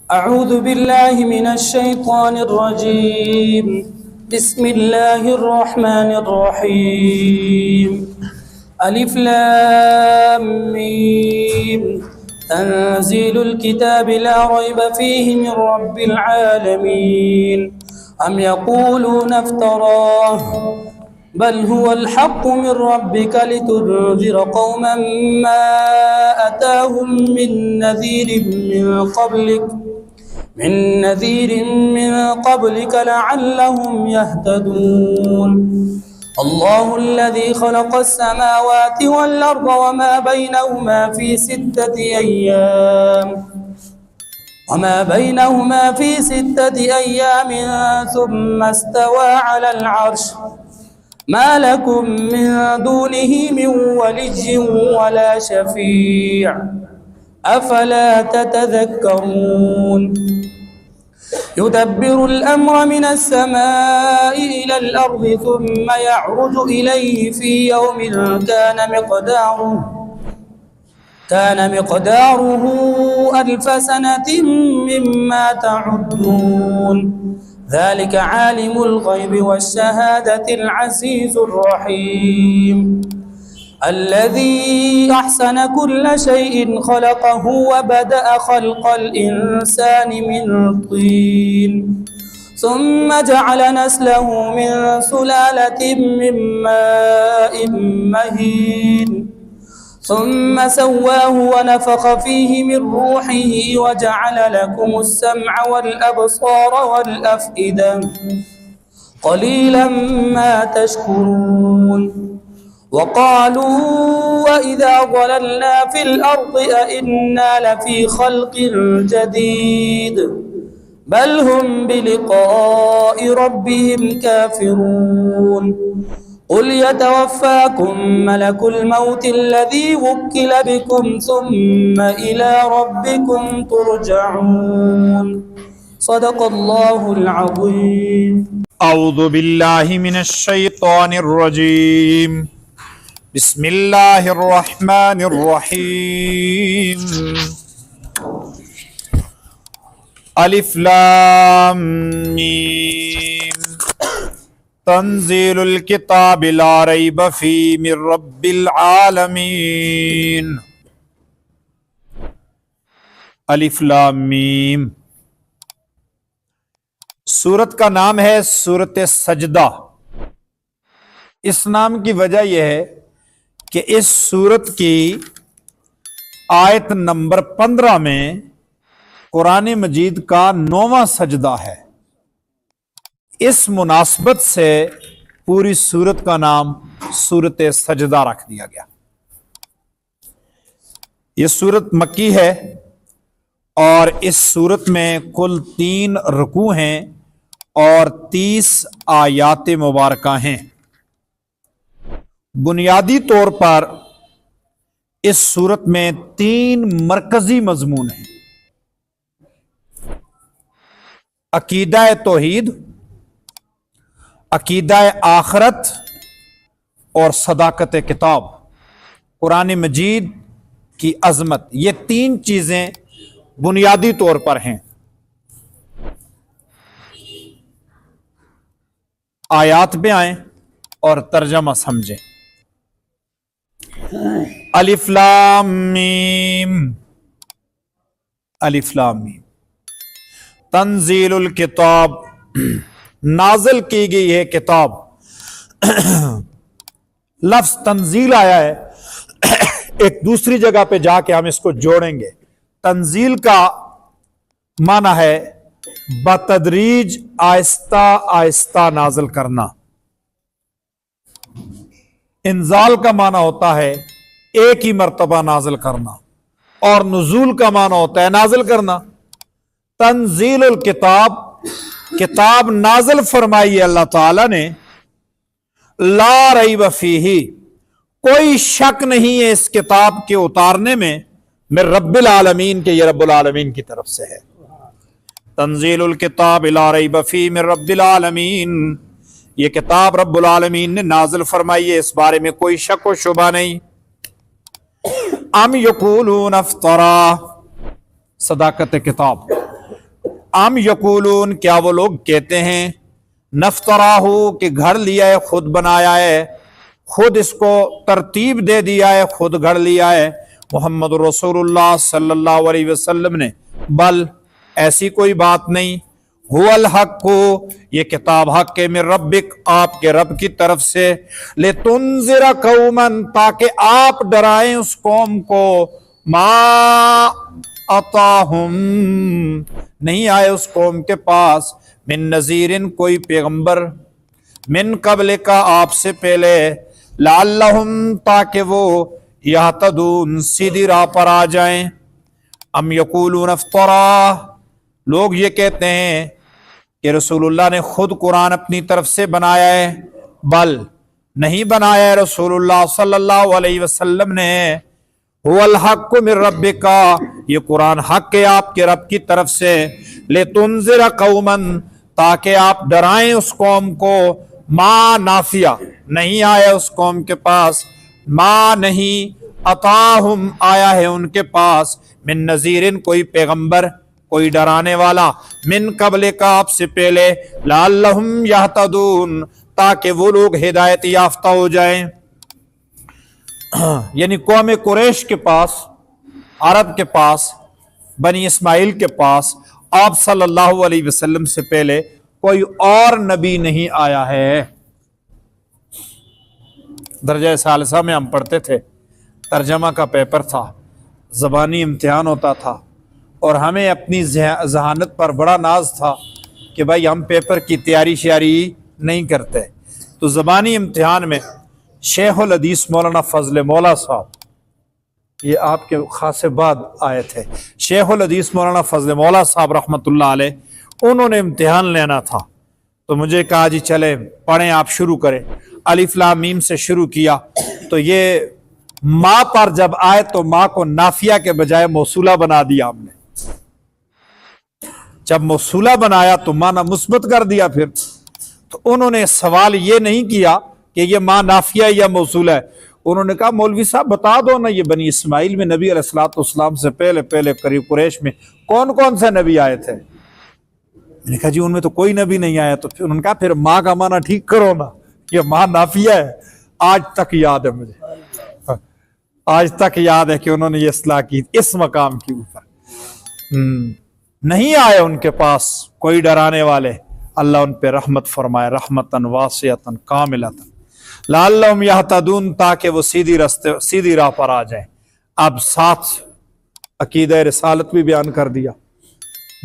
أعوذ بالله من الشيطان الرجيم. بسم الله الرحمن الرحيم. ألف لام ميم. تنزيل الكتاب لا ريب فيه من رب العالمين. أم يقولون افتراه بل هو الحق من ربك لتنذر قوما ما أتاهم من نذير من قبلك لعلهم يهتدون. الله الذي خلق السماوات والأرض وما بينهما في 6 أيام ثم استوى على العرش ما لكم من دونه من ولي ولا شفيع أفلا تتذكرون. يدبر الأمر من السماء إلى الأرض ثم يعرج إليه في يوم كان مقداره 1000 سنة مما تعدون. ذلك عالم الغيب والشهادة العزيز الرحيم. الذي أحسن كل شيء خلقه وبدأ خلق الإنسان من طين ثم جعل نسله من سلالة من ماء مهين ثم سواه ونفخ فيه من روحه وجعل لكم السمع والأبصار والأفئدة قليلا ما تشكرون. وقالوا وإذا ضللنا في الأرض أئنا لفي خلق جديد بل هم بلقاء ربهم كافرون. قل يتوفاكم ملك الموت الذي وكل بكم ثم إلى ربكم ترجعون. صدق الله العظيم. اعوذ باللہ من الشیطان الرجیم. بسم اللہ الرحمن الرحیم. الف لام میم. تنزیل الکتاب لا ریب فیہ من رب العالمین. الف لام میم. سورت کا نام ہے سورت سجدہ. اس نام کی وجہ یہ ہے کہ اس سورت کی آیت نمبر 15 میں قرآن مجید کا 9واں سجدہ ہے. اس مناسبت سے پوری سورت کا نام سورت سجدہ رکھ دیا گیا. یہ سورت مکی ہے اور اس سورت میں کل 3 رکوع ہیں اور 30 آیات مبارکہ ہیں. بنیادی طور پر اس سورت میں 3 مرکزی مضمون ہیں: عقیدہ توحید، عقیدہ آخرت اور صداقت کتاب. قرآن مجید کی عظمت، یہ 3 چیزیں بنیادی طور پر ہیں. آیات پہ آئیں اور ترجمہ سمجھیں. الف لام میم. الف لام میم. تنزیل الکتاب، نازل کی گئی ہے کتاب. لفظ تنزیل آیا ہے، ایک دوسری جگہ پہ جا کے ہم اس کو جوڑیں گے. تنزیل کا معنی ہے بتدریج، آہستہ آہستہ نازل کرنا. انزال کا معنی ہوتا ہے ایک ہی مرتبہ نازل کرنا، اور نزول کا معنی ہوتا ہے نازل کرنا. تنزیل الکتاب، کتاب نازل فرمائی ہے اللہ تعالی نے. لا ریب فیہ، کوئی شک نہیں ہے اس کتاب کے اتارنے میں. من رب العالمین کے، یہ رب العالمین کی طرف سے ہے. تنزیل الکتاب لا ریب فیہ من رب العالمین، یہ کتاب رب العالمین نے نازل فرمائی ہے، اس بارے میں کوئی شک و شبہ نہیں. ام یقولون افطرا، صداقت کتاب. ام یقولون کیا وہ لوگ کہتے ہیں نفتراہو کہ گھڑ لیا ہے، خود بنایا ہے، خود اس کو ترتیب دے دیا ہے، خود گھڑ لیا ہے محمد رسول اللہ صلی اللہ علیہ وسلم نے، بل ایسی کوئی بات نہیں، هو الحق یہ کتاب حق ہے، من ربک آپ کے رب کی طرف سے، لتنذر قوما تاکہ آپ ڈرائیں اس قوم کو، ما اطاہم نہیں آئے اس قوم کے پاس، من نذیرن کوئی پیغمبر، من قبل کا آپ سے پہلے، لعلہم تاکہ وہ یہتدون سیدھی راہ پر آ جائیں۔ ام یقولون افطرا لوگ یہ کہتے ہیں کہ رسول اللہ نے خود قرآن اپنی طرف سے بنایا ہے، بل نہیں بنایا ہے رسول اللہ صلی اللہ علیہ وسلم نے، هو الحق من ربک یہ قرآن حق ہے آپ کے رب کی طرف سے، لتنذر قوما تاکہ آپ ڈرائیں اس قوم کو، ما نافیہ نہیں آیا اس قوم کے پاس، ما نہیں اطاہم آیا ہے ان کے پاس، من نذیرن کوئی پیغمبر، کوئی ڈرانے والا، من قبل کا آپ سے پہلے، لعلہم یہتدون تاکہ وہ لوگ ہدایت یافتہ ہو جائیں۔ یعنی قوم قریش کے پاس، عرب کے پاس، بنی اسماعیل کے پاس آپ صلی اللہ علیہ وسلم سے پہلے کوئی اور نبی نہیں آیا ہے۔ درجہ ثالثہ میں ہم پڑھتے تھے، ترجمہ کا پیپر تھا، زبانی امتحان ہوتا تھا، اور ہمیں اپنی ذہانت پر بڑا ناز تھا کہ بھائی ہم پیپر کی تیاری شیاری نہیں کرتے، تو زبانی امتحان میں شیخ الحدیث مولانا فضل مولا صاحب، یہ آپ کے خاصے بعد آئے تھے، شیخ الحدیث مولانا فضل مولا صاحب رحمۃ اللہ علیہ، انہوں نے امتحان لینا تھا، تو مجھے کہا جی چلے پڑھیں، آپ شروع کریں، الف لام میم سے شروع کیا، تو یہ ماں پر جب آئے تو ماں کو نافیہ کے بجائے موصولہ بنا دیا ہم نے، جب موصولہ بنایا تو معنی مثبت کر دیا، پھر تو انہوں نے سوال یہ نہیں کیا کہ یہ ماں نافیہ یا موصولہ ہے، انہوں نے کہا مولوی صاحب بتا دو نا، یہ بنی اسماعیل میں نبی علیہ الصلوۃ والسلام سے پہلے قریب قریش میں کون کون سے نبی آئے تھے؟ میں نے کہا جی ان میں تو کوئی نبی نہیں آیا، تو پھر انہوں نے کہا پھر ماں کا معنی ٹھیک کرو نا، یہ ماں نافیہ ہے، آج تک یاد ہے مجھے، آج تک یاد ہے کہ انہوں نے یہ اصلاح کی اس مقام کے اوپر، نہیں آئے ان کے پاس کوئی ڈرانے والے، اللہ ان پہ رحمت فرمائے، رحمتاً واسعتاً کاملتاً، لعلہم یہتدون تاکہ وہ سیدھی راہ پر آ جائیں۔ اب ساتھ عقیدہ رسالت بھی بیان کر دیا،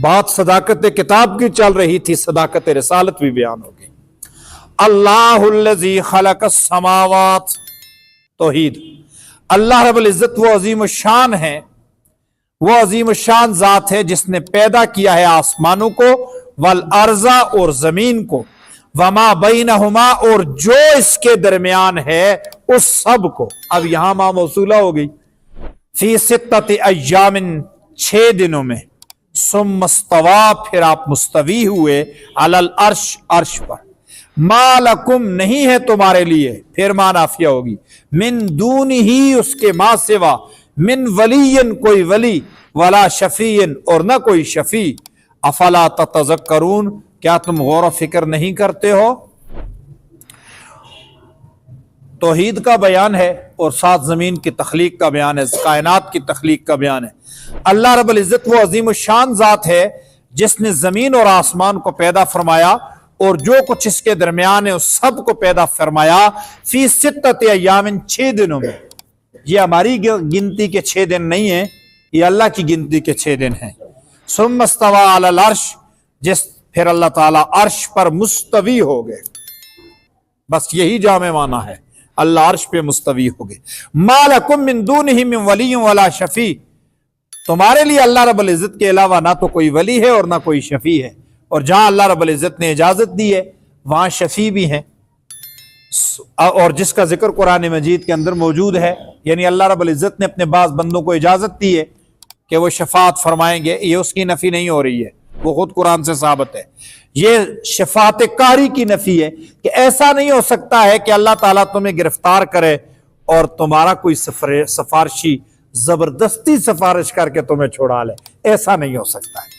بات صداقت کتاب کی چل رہی تھی، صداقت رسالت بھی بیان ہو گئی۔ اللہ الذی خلق السماوات، توحید، اللہ رب العزت وہ عظیم الشان ہے، وہ عظیم الشان ذات ہے جس نے پیدا کیا ہے آسمانوں کو، والارض اور زمین کو، وما بینہما اور جو اس کے درمیان ہے اس سب کو، اب یہاں ماں موصولہ ہو گئی، فی ستۃ ایام 6 دنوں میں، ثم استویٰ پھر آپ مستوی ہوئے، علی العرش عرش پر، ما لکم نہیں ہے تمہارے لیے، پھر ما نافیہ ہوگی، من دون ہی اس کے ما سوا، من ولی کوئی ولی، ولا شفیع اور نہ کوئی شفیع، افلا تتذکرون کیا تم غور و فکر نہیں کرتے ہو؟ توحید کا بیان ہے اور ساتھ زمین کی تخلیق کا بیان ہے، کائنات کی تخلیق کا بیان ہے۔ اللہ رب العزت وہ عظیم الشان ذات ہے جس نے زمین اور آسمان کو پیدا فرمایا اور جو کچھ اس کے درمیان ہے اس سب کو پیدا فرمایا، فی ستۃ ایام 6 دنوں میں، یہ ہماری گنتی کے 6 دن نہیں ہیں، یہ اللہ کی گنتی کے 6 دن ہیں۔ ثم استویٰ علی العرش، پھر اللہ تعالیٰ عرش پر مستوی ہو گئے، بس یہی جامع معنی ہے، اللہ عرش پہ مستوی ہو گئے۔ ما لکم من دونہ من ولی ولا شفیع، تمہارے لیے اللہ رب العزت کے علاوہ نہ تو کوئی ولی ہے اور نہ کوئی شفیع ہے، اور جہاں اللہ رب العزت نے اجازت دی ہے وہاں شفیع بھی ہیں، اور جس کا ذکر قرآن مجید کے اندر موجود ہے، یعنی اللہ رب العزت نے اپنے بعض بندوں کو اجازت دی ہے کہ وہ شفاعت فرمائیں گے، یہ اس کی نفی نہیں ہو رہی ہے، وہ خود قرآن سے ثابت ہے، یہ شفاعت قہری کی نفی ہے کہ ایسا نہیں ہو سکتا ہے کہ اللہ تعالیٰ تمہیں گرفتار کرے اور تمہارا کوئی سفارشی زبردستی سفارش کر کے تمہیں چھڑا لے، ایسا نہیں ہو سکتا ہے۔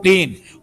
3।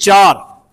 4,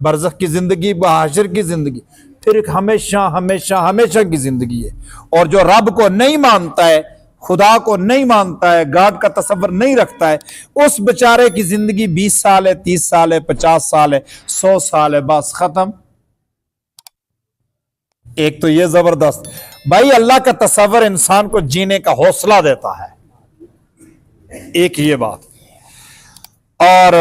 برزخ کی زندگی، حشر کی زندگی، پھر ایک ہمیشہ ہمیشہ ہمیشہ کی زندگی ہے۔ اور جو رب کو نہیں مانتا ہے، خدا کو نہیں مانتا ہے، گاڈ کا تصور نہیں رکھتا ہے، اس بیچارے کی زندگی 20 سال ہے، 30 سال ہے، 50 سال ہے، 100 سال ہے، بس ختم۔ ایک تو یہ زبردست بھائی، اللہ کا تصور انسان کو جینے کا حوصلہ دیتا ہے، ایک یہ بات۔ اور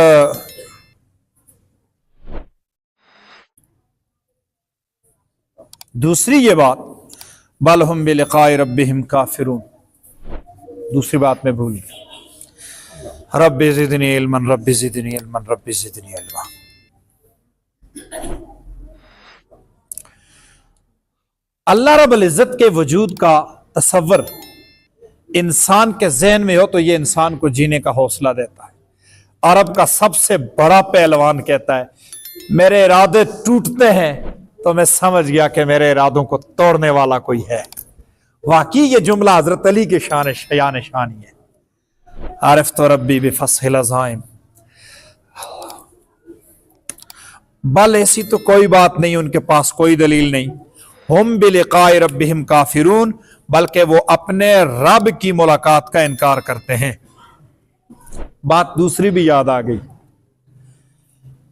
دوسری یہ بات، بل ہم بلقاء ربہم کافرون، دوسری بات میں بھول گیا، رب زدنی علما رب زدنی علما رب زدنی علما۔ اللہ رب العزت کے وجود کا تصور انسان کے ذہن میں ہو تو یہ انسان کو جینے کا حوصلہ دیتا ہے۔ عرب کا سب سے بڑا پہلوان کہتا ہے میرے ارادے ٹوٹتے ہیں تو میں سمجھ گیا کہ میرے ارادوں کو توڑنے والا کوئی ہے۔ واقعی یہ جملہ حضرت علی کے شان شانی ہے۔ عرفت ربی بفصح العزائم، بل ایسی تو کوئی بات نہیں، ان کے پاس کوئی دلیل نہیں۔ ہم بلقاء ربہم کافرون، بلکہ وہ اپنے رب کی ملاقات کا انکار کرتے ہیں۔ بات دوسری بھی یاد آ گئی،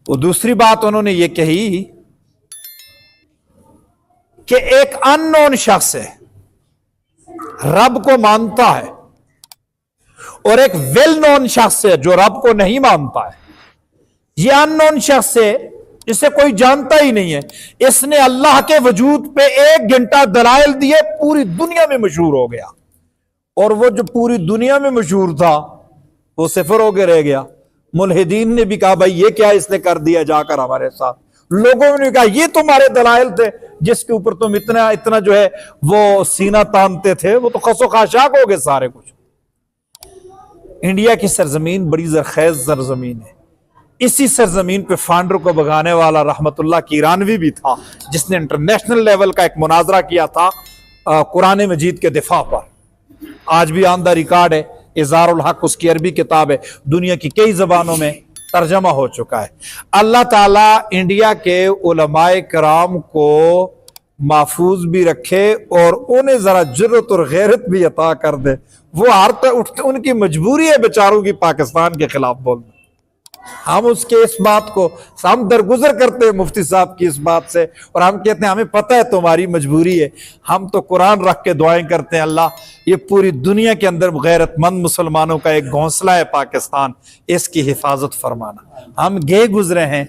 وہ دوسری بات انہوں نے یہ کہی کہ ایک ان نون شخص ہے، رب کو مانتا ہے، اور ایک ویل نون شخص ہے جو رب کو نہیں مانتا ہے۔ یہ ان نون شخص ہے جسے کوئی جانتا ہی نہیں ہے، اس نے اللہ کے وجود پہ 1 گھنٹہ دلائل دیے، پوری دنیا میں مشہور ہو گیا، اور وہ جو پوری دنیا میں مشہور تھا وہ صفر ہو کے رہ گیا۔ ملحدین نے بھی کہا بھائی یہ کیا اس نے کر دیا جا کر ہمارے ساتھ، لوگوں نے کہا یہ تمہارے دلائل تھے جس کے اوپر تم اتنا جو ہے وہ سینہ تانتے تھے، وہ تو خس و خاشاک ہو گئے سارے کچھ۔ انڈیا کی سرزمین بڑی زرخیز سرزمین ہے، اسی سرزمین پہ فانڈر کو بگانے والا رحمت اللہ کیرانوی بھی تھا، جس نے انٹرنیشنل لیول کا ایک مناظرہ کیا تھا قرآن مجید کے دفاع پر۔ آج بھی آن دا ریکارڈ ہے، اظہار الحق اس کی عربی کتاب ہے، دنیا کی کئی زبانوں میں ترجمہ ہو چکا ہے۔ اللہ تعالیٰ انڈیا کے علماء کرام کو محفوظ بھی رکھے اور انہیں ذرا جرت اور غیرت بھی عطا کر دے، وہ ان کی مجبوری ہے بیچاروں کی پاکستان کے خلاف بولنا۔ ہم اس کے اس بات کو ہم درگزر کرتے ہیں مفتی صاحب کی اس بات سے، اور ہم کہتے ہیں ہمیں پتہ ہے تمہاری مجبوری ہے، ہم تو قرآن رکھ کے دعائیں کرتے ہیں اللہ یہ پوری دنیا کے اندر غیرت مند مسلمانوں کا ایک گھونسلہ ہے پاکستان، اس کی حفاظت فرمانا۔ ہم گئے گزرے ہیں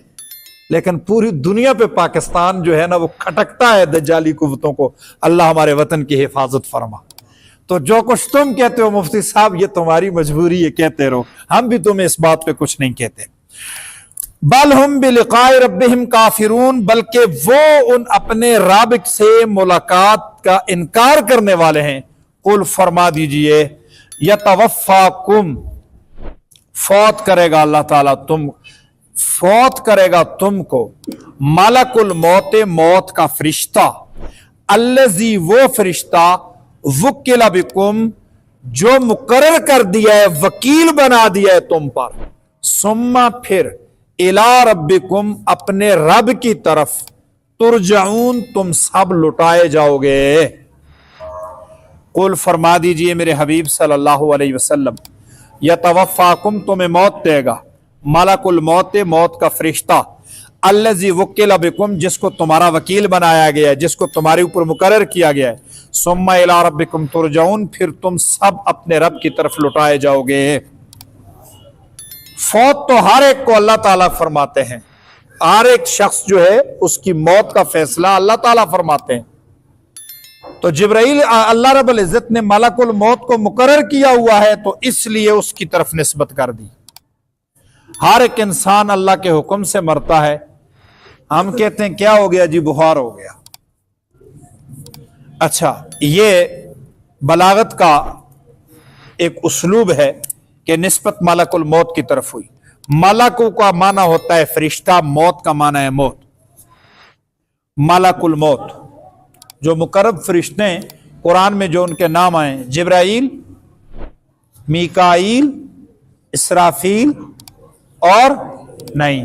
لیکن پوری دنیا پہ پاکستان جو ہے نا وہ کھٹکتا ہے دجالی قوتوں کو، اللہ ہمارے وطن کی حفاظت فرما۔ تو جو کچھ تم کہتے ہو مفتی صاحب یہ تمہاری مجبوری ہے، کہتے رہو، ہم بھی تمہیں اس بات پہ کچھ نہیں کہتے۔ بل ہم بلقاء ربہم کافرون، بلکہ وہ ان اپنے رب سے ملاقات کا انکار کرنے والے ہیں۔ قل فرما دیجئے یتوفاکم، فوت کرے گا اللہ تعالیٰ فوت کرے گا تم کو، ملک الموت، موت کا فرشتہ، الذی وہ فرشتہ، وکل بکم جو مقرر کر دیا ہے، وکیل بنا دیا ہے تم پر، ثم پھر الی ربکم اپنے رب کی طرف، ترجعون تم سب لٹائے جاؤ گے۔ قل فرما دیجئے میرے حبیب صلی اللہ علیہ وسلم، یتوفاکم تمہیں موت دے گا، ملک الموت، موت کا فرشتہ، الذی وکل بکم جس کو تمہارا وکیل بنایا گیا ہے، جس کو تمہارے اوپر مقرر کیا گیا ہے، ثم الی ربکم ترجعون پھر تم سب اپنے رب کی طرف لٹائے جاؤ گے۔ فوت تو ہر ایک کو اللہ تعالیٰ فرماتے ہیں، ہر ایک شخص جو ہے اس کی موت کا فیصلہ اللہ تعالیٰ فرماتے ہیں۔ تو جبرائیل اللہ رب العزت نے ملک الموت کو مقرر کیا ہوا ہے تو اس لیے اس کی طرف نسبت کر دی۔ ہر ایک انسان اللہ کے حکم سے مرتا ہے۔ ہم کہتے ہیں کیا ہو گیا جی، بخار ہو گیا۔ اچھا، یہ بلاغت کا ایک اسلوب ہے کہ نسبت ملک الموت کی طرف ہوئی۔ ملک کا معنی ہوتا ہے فرشتہ، موت کا معنی ہے موت۔ ملک الموت جو مقرب فرشتے ہیں قرآن میں جو ان کے نام آئے ہیں، جبرائیل، میکائیل، اسرافیل اور نہیں،